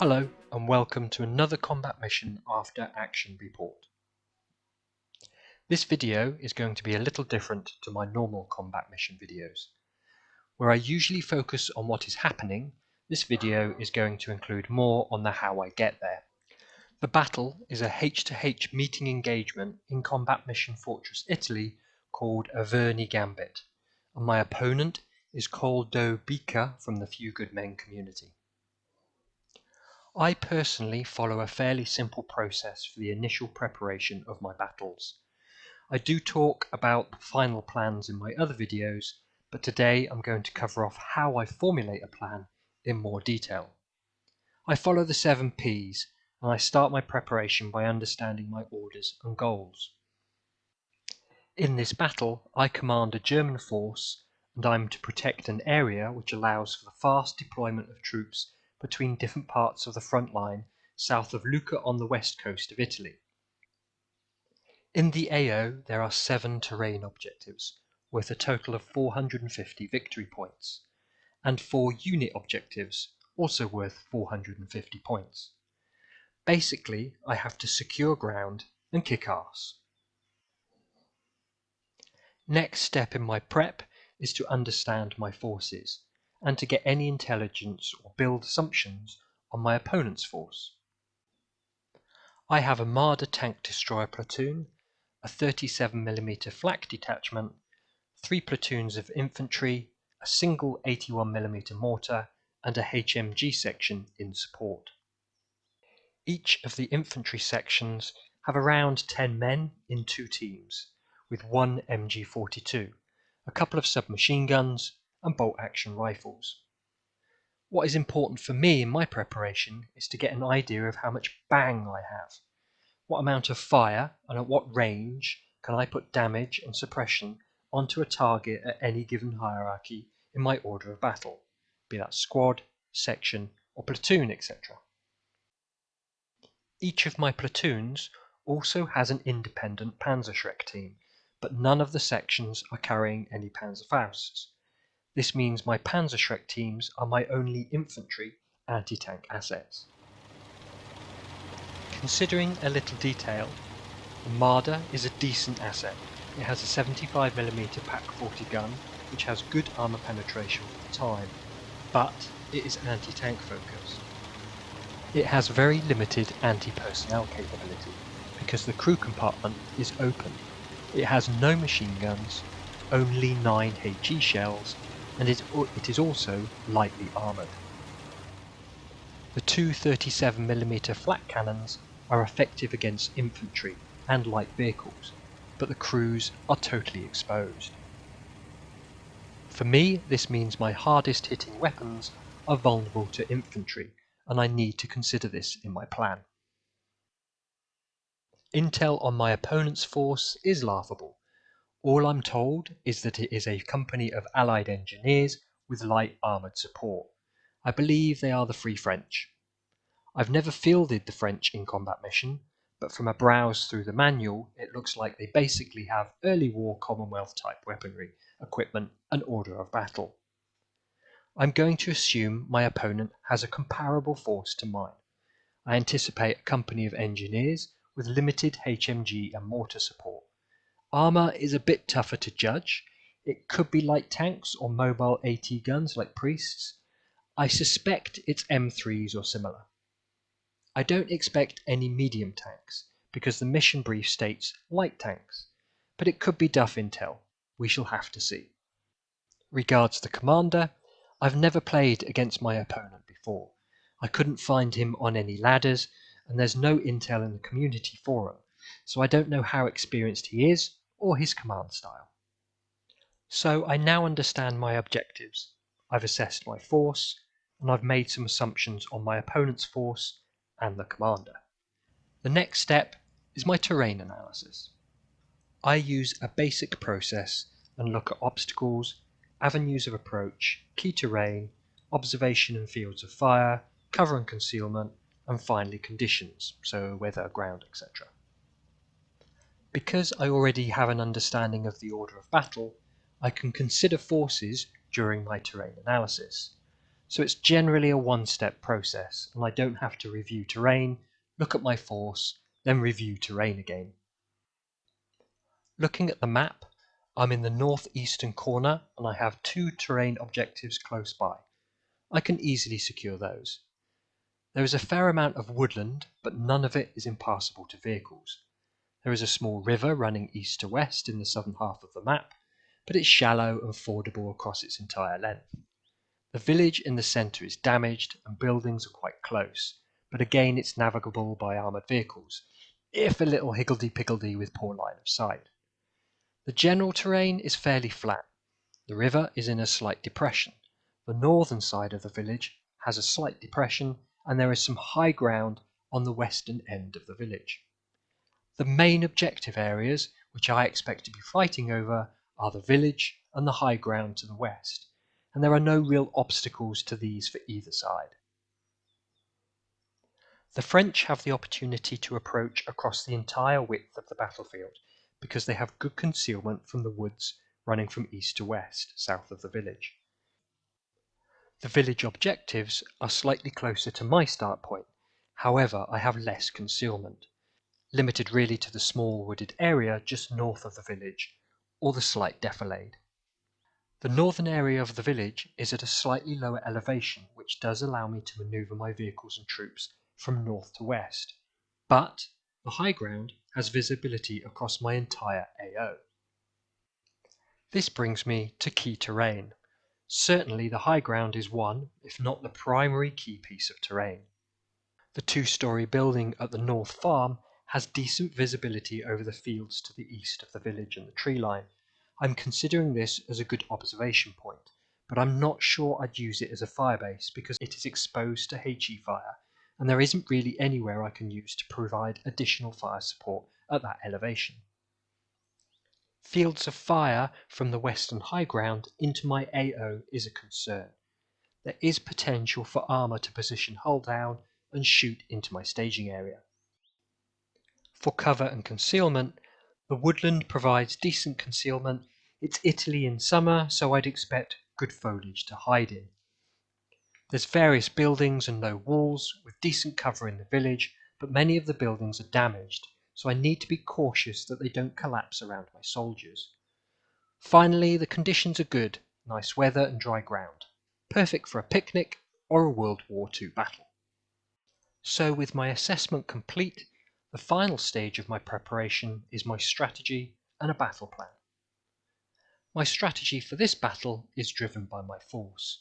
Hello and welcome to another combat mission after action report. This video is going to be a little different to my normal combat mission videos. Where I usually focus on what is happening, this video is going to include more on the how I get there. The battle is a H-to-H meeting engagement in combat mission Fortress Italy called Averni Gambit, and my opponent is Koldobika from the Few Good Men community. I personally follow a fairly simple process for the initial preparation of my battles. I do talk about the final plans in my other videos, but today I'm going to cover off how I formulate a plan in more detail. I follow the 7 P's and I start my preparation by understanding my orders and goals. In this battle, I command a German force and I'm to protect an area which allows for the fast deployment of troops between different parts of the front line south of Lucca on the west coast of Italy. In the AO there are 7 terrain objectives, worth a total of 450 victory points, and 4 unit objectives, also worth 450 points. Basically, I have to secure ground and kick arse. Next step in my prep is to understand my forces, and to get any intelligence or build assumptions on my opponent's force. I have a Marder tank destroyer platoon, a 37mm flak detachment, 3 platoons of infantry, a single 81mm mortar, and a HMG section in support. Each of the infantry sections have around 10 men in 2 teams, with 1 MG42, a couple of submachine guns, and bolt-action rifles. What is important for me in my preparation is to get an idea of how much bang I have. What amount of fire and at what range can I put damage and suppression onto a target at any given hierarchy in my order of battle, be that squad, section, or platoon, etc. Each of my platoons also has an independent Panzerschreck team, but none of the sections are carrying any Panzerfausts. This means my Panzerschreck teams are my only infantry anti-tank assets. Considering a little detail, the Marder is a decent asset. It has a 75mm Pak 40 gun, which has good armour penetration for the time, but it is anti-tank focused. It has very limited anti-personnel capability, because the crew compartment is open. It has no machine guns, only 9 HE shells, and it is also lightly armoured. The 2 37mm flak cannons are effective against infantry and light vehicles, but the crews are totally exposed. For me, this means my hardest hitting weapons are vulnerable to infantry, and I need to consider this in my plan. Intel on my opponent's force is laughable. All I'm told is that it is a company of allied engineers with light armoured support. I believe they are the Free French. I've never fielded the French in combat mission, but from a browse through the manual it looks like they basically have early war Commonwealth type weaponry, equipment and order of battle. I'm going to assume my opponent has a comparable force to mine. I anticipate a company of engineers with limited HMG and mortar support. Armour is a bit tougher to judge. It could be light tanks or mobile AT guns like priests. I suspect it's M3s or similar. I don't expect any medium tanks, because the mission brief states light tanks, but it could be Duff intel. We shall have to see. Regards the commander, I've never played against my opponent before. I couldn't find him on any ladders, and there's no intel in the community forum, so I don't know how experienced he is or his command style. So I now understand my objectives. I've assessed my force, and I've made some assumptions on my opponent's force and the commander. The next step is my terrain analysis. I use a basic process and look at obstacles, avenues of approach, key terrain, observation and fields of fire, cover and concealment, and finally conditions, so weather, ground, etc. Because I already have an understanding of the order of battle, I can consider forces during my terrain analysis. So it's generally a one-step process, and I don't have to review terrain, look at my force, then review terrain again. Looking at the map, I'm in the northeastern corner and I have 2 terrain objectives close by. I can easily secure those. There is a fair amount of woodland, but none of it is impassable to vehicles. There is a small river running east to west in the southern half of the map, but it's shallow and fordable across its entire length. The village in the centre is damaged and buildings are quite close, but again it's navigable by armoured vehicles, if a little higgledy-piggledy with poor line of sight. The general terrain is fairly flat. The river is in a slight depression. The northern side of the village has a slight depression, and there is some high ground on the western end of the village. The main objective areas, which I expect to be fighting over, are the village and the high ground to the west, and there are no real obstacles to these for either side. The French have the opportunity to approach across the entire width of the battlefield because they have good concealment from the woods running from east to west, south of the village. The village objectives are slightly closer to my start point, however I have less concealment, limited really to the small wooded area just north of the village, or the slight defilade. The northern area of the village is at a slightly lower elevation, which does allow me to manoeuvre my vehicles and troops from north to west, but the high ground has visibility across my entire AO. This brings me to key terrain. Certainly the high ground is one, if not the primary key piece of terrain. The 2-storey building at the north farm has decent visibility over the fields to the east of the village and the tree line. I'm considering this as a good observation point, but I'm not sure I'd use it as a firebase because it is exposed to HE fire, and there isn't really anywhere I can use to provide additional fire support at that elevation. Fields of fire from the western high ground into my AO is a concern. There is potential for armour to position hull down and shoot into my staging area. For cover and concealment, the woodland provides decent concealment. It's Italy in summer, so I'd expect good foliage to hide in. There's various buildings and no walls, with decent cover in the village, but many of the buildings are damaged, so I need to be cautious that they don't collapse around my soldiers. Finally, the conditions are good, nice weather and dry ground. Perfect for a picnic or a World War II battle. So with my assessment complete, the final stage of my preparation is my strategy and a battle plan. My strategy for this battle is driven by my force.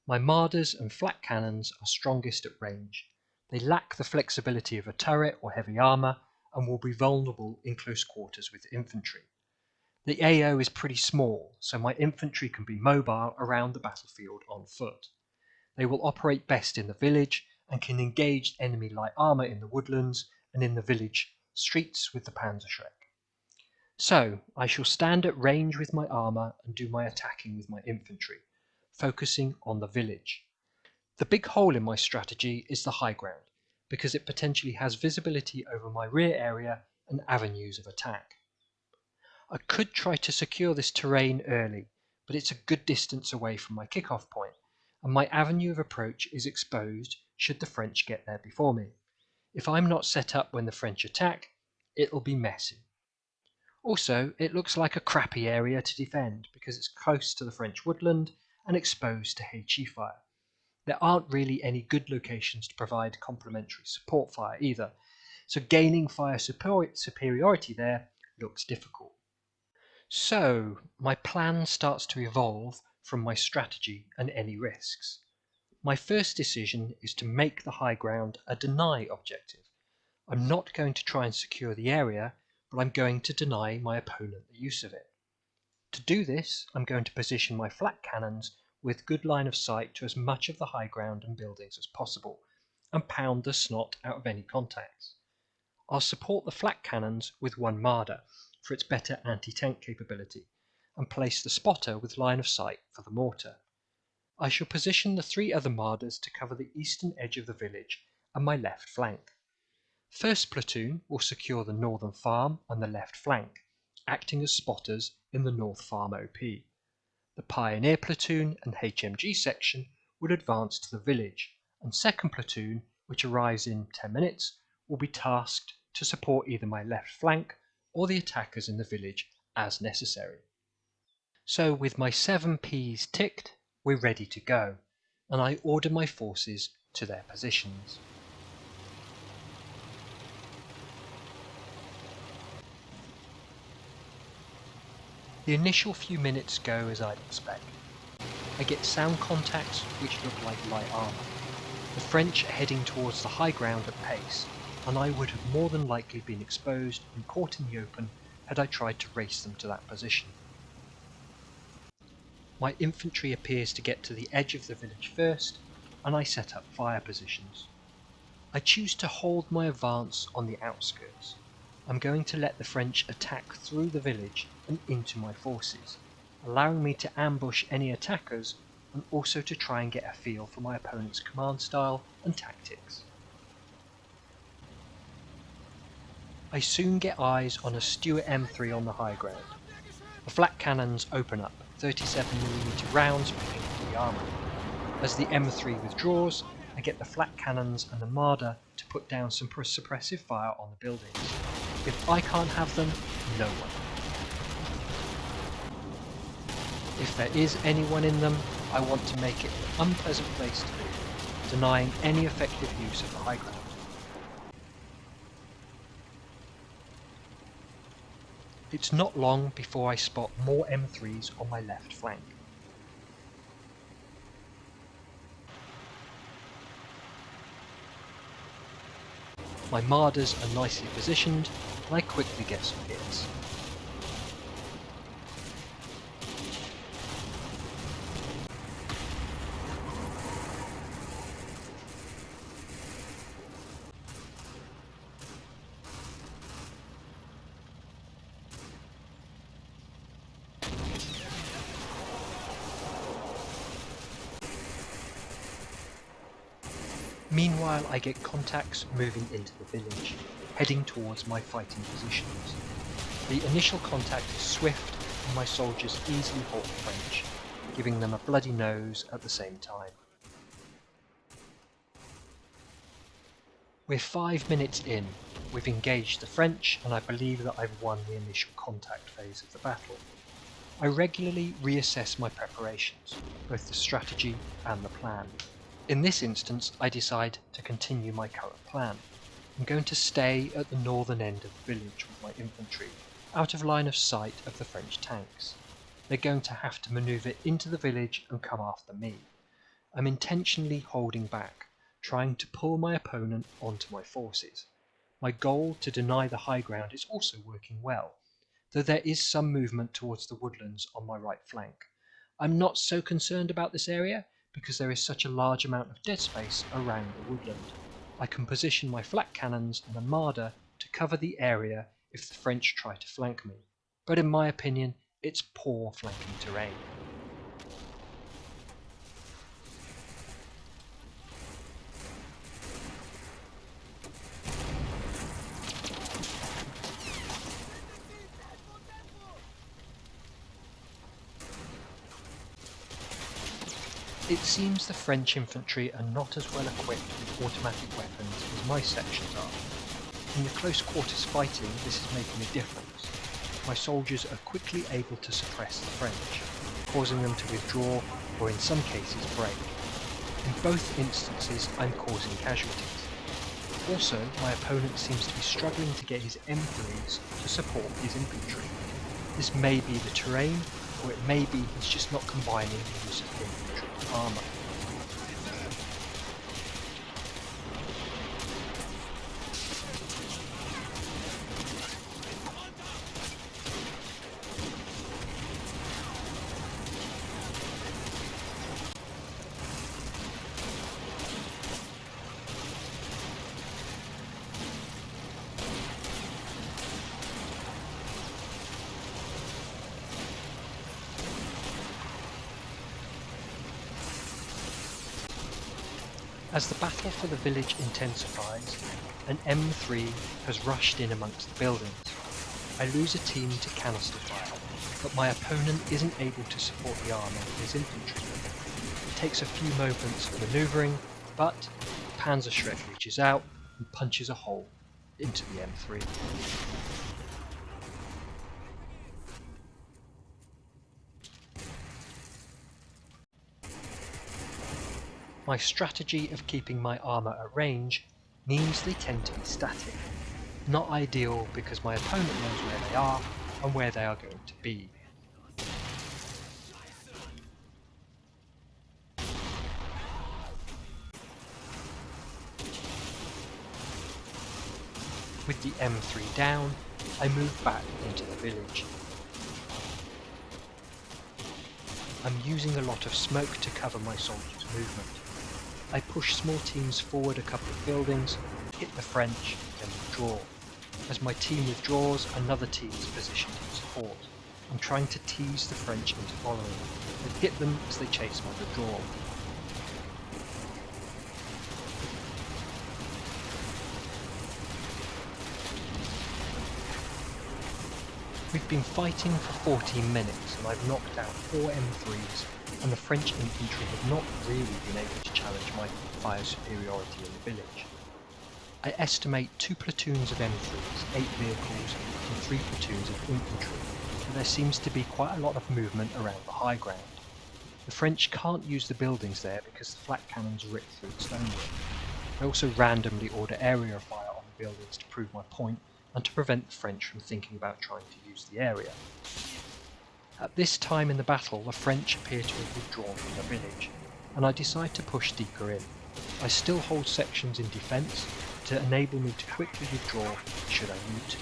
My Marders and flak cannons are strongest at range. They lack the flexibility of a turret or heavy armour and will be vulnerable in close quarters with infantry. The AO is pretty small, so my infantry can be mobile around the battlefield on foot. They will operate best in the village and can engage enemy light armour in the woodlands and in the village streets with the Panzerschreck. So, I shall stand at range with my armour and do my attacking with my infantry, focusing on the village. The big hole in my strategy is the high ground, because it potentially has visibility over my rear area and avenues of attack. I could try to secure this terrain early, but it's a good distance away from my kick-off point, and my avenue of approach is exposed should the French get there before me. If I'm not set up when the French attack, it'll be messy. Also, it looks like a crappy area to defend because it's close to the French woodland and exposed to HE fire. There aren't really any good locations to provide complementary support fire either, so gaining fire superiority there looks difficult. So, my plan starts to evolve from my strategy and any risks. My first decision is to make the high ground a deny objective. I'm not going to try and secure the area, but I'm going to deny my opponent the use of it. To do this, I'm going to position my flak cannons with good line of sight to as much of the high ground and buildings as possible, and pound the snot out of any contacts. I'll support the flak cannons with one Marder for its better anti-tank capability, and place the spotter with line of sight for the mortar. I shall position the 3 other Marders to cover the eastern edge of the village and my left flank. First platoon will secure the northern farm and the left flank, acting as spotters in the north farm OP. The pioneer platoon and HMG section would advance to the village, and 2nd Platoon, which arrives in 10 minutes, will be tasked to support either my left flank or the attackers in the village as necessary. So with my 7 Ps ticked, we're ready to go, and I order my forces to their positions. The initial few minutes go as I'd expect. I get sound contacts which look like light armour. The French are heading towards the high ground at pace, and I would have more than likely been exposed and caught in the open had I tried to race them to that position. My infantry appears to get to the edge of the village first, and I set up fire positions. I choose to hold my advance on the outskirts. I'm going to let the French attack through the village and into my forces, allowing me to ambush any attackers and also to try and get a feel for my opponent's command style and tactics. I soon get eyes on a Stuart M3 on the high ground. The flak cannons open up, 37mm rounds picking up the armour. As the M3 withdraws, I get the flak cannons and the Marder to put down some suppressive fire on the buildings. If I can't have them, no one. If there is anyone in them, I want to make it an unpleasant place to be, denying any effective use of the high ground. It's not long before I spot more M3s on my left flank. My Marders are nicely positioned, and I quickly get some hits. Meanwhile, I get contacts moving into the village, heading towards my fighting positions. The initial contact is swift, and my soldiers easily halt the French, giving them a bloody nose at the same time. We're 5 minutes in, we've engaged the French, and I believe that I've won the initial contact phase of the battle. I regularly reassess my preparations, both the strategy and the plan. In this instance, I decide to continue my current plan. I'm going to stay at the northern end of the village with my infantry, out of line of sight of the French tanks. They're going to have to manoeuvre into the village and come after me. I'm intentionally holding back, trying to pull my opponent onto my forces. My goal to deny the high ground is also working well, though there is some movement towards the woodlands on my right flank. I'm not so concerned about this area, because there is such a large amount of dead space around the woodland. I can position my flak cannons and a Marder to cover the area if the French try to flank me, but in my opinion, it's poor flanking terrain. It seems the French infantry are not as well equipped with automatic weapons as my sections are. In the close quarters fighting, this is making a difference. My soldiers are quickly able to suppress the French, causing them to withdraw or in some cases break. In both instances, I'm causing casualties. Also, my opponent seems to be struggling to get his M3s to support his infantry. This may be the terrain, or it may be he's just not combining the use of infantry with armour. As the battle for the village intensifies, an M3 has rushed in amongst the buildings. I lose a team to canister fire, but my opponent isn't able to support the armour with his infantry. takes a few moments of manoeuvring, but Panzerschreck reaches out and punches a hole into the M3. My strategy of keeping my armour at range means they tend to be static. Not ideal because my opponent knows where they are and where they are going to be. With the M3 down, I move back into the village. I'm using a lot of smoke to cover my soldiers' movement. I push small teams forward a couple of buildings, hit the French, then withdraw. As my team withdraws, another team is positioned in support. I'm trying to tease the French into following, and hit them as they chase my withdrawal. We've been fighting for 14 minutes and I've knocked out 4 M3s, and the French infantry have not really been able to challenge my fire superiority in the village. I estimate 2 platoons of M3s, 8 vehicles and 3 platoons of infantry, but there seems to be quite a lot of movement around the high ground. The French can't use the buildings there because the flak cannons rip through the stonework. I also randomly order area fire on the buildings to prove my point and to prevent the French from thinking about trying to use the area. At this time in the battle, the French appear to have withdrawn from the village, and I decide to push deeper in. I still hold sections in defence to enable me to quickly withdraw should I need to.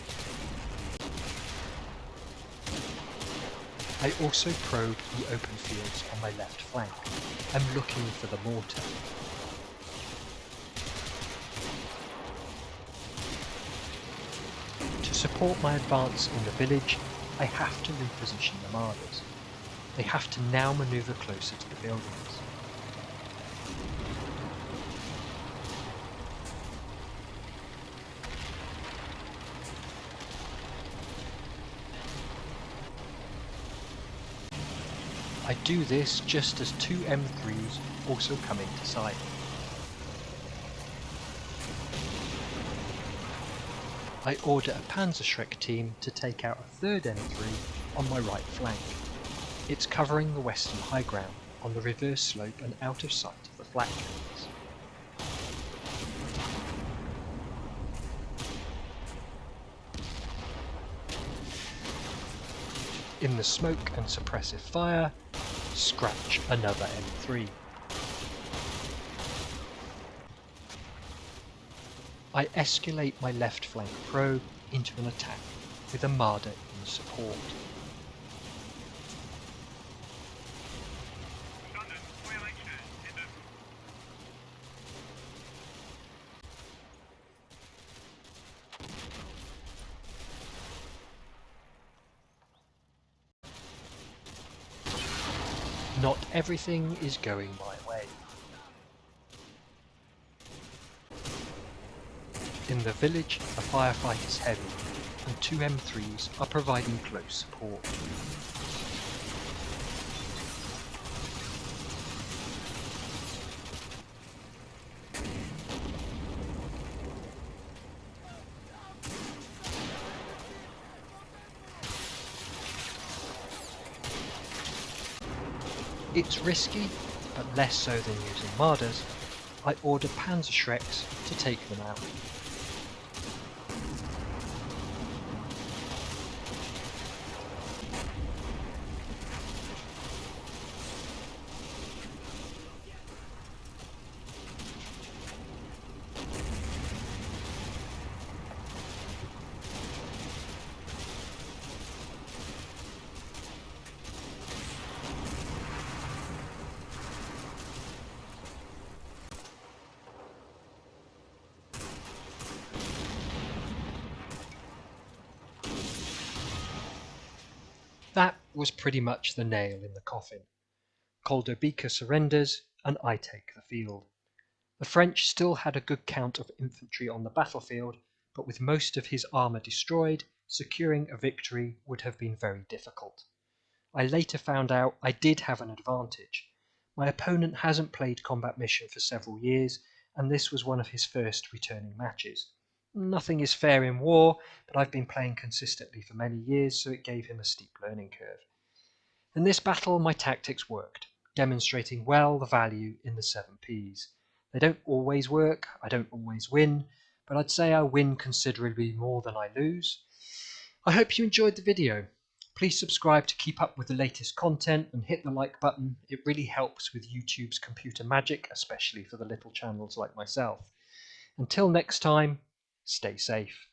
I also probe the open fields on my left flank. I'm looking for the mortar. To support my advance in the village, I have to reposition the Marders. They have to now manoeuvre closer to the buildings. I do this just as 2 M3s also come into sight. I order a Panzerschreck team to take out a 3rd M3 on my right flank. It's covering the western high ground on the reverse slope and out of sight of the flak cannons. In the smoke and suppressive fire, scratch another M3. I escalate my left flank probe into an attack with a Marder in support. Not everything is going my way. In the village, the firefight is heavy, and 2 M3s are providing close support. It's risky, but less so than using Marders. I order Panzerschrecks to take them out. That was pretty much the nail in the coffin. Koldobika surrenders, and I take the field. The French still had a good count of infantry on the battlefield, but with most of his armour destroyed, securing a victory would have been very difficult. I later found out I did have an advantage. My opponent hasn't played Combat Mission for several years, and this was one of his first returning matches. Nothing is fair in war, but I've been playing consistently for many years, so it gave him a steep learning curve. In this battle, my tactics worked, demonstrating well the value in the 7Ps. They don't always work, I don't always win, but I'd say I win considerably more than I lose. I hope you enjoyed the video. Please subscribe to keep up with the latest content and hit the like button. It really helps with YouTube's computer magic, especially for the little channels like myself. Until next time, stay safe.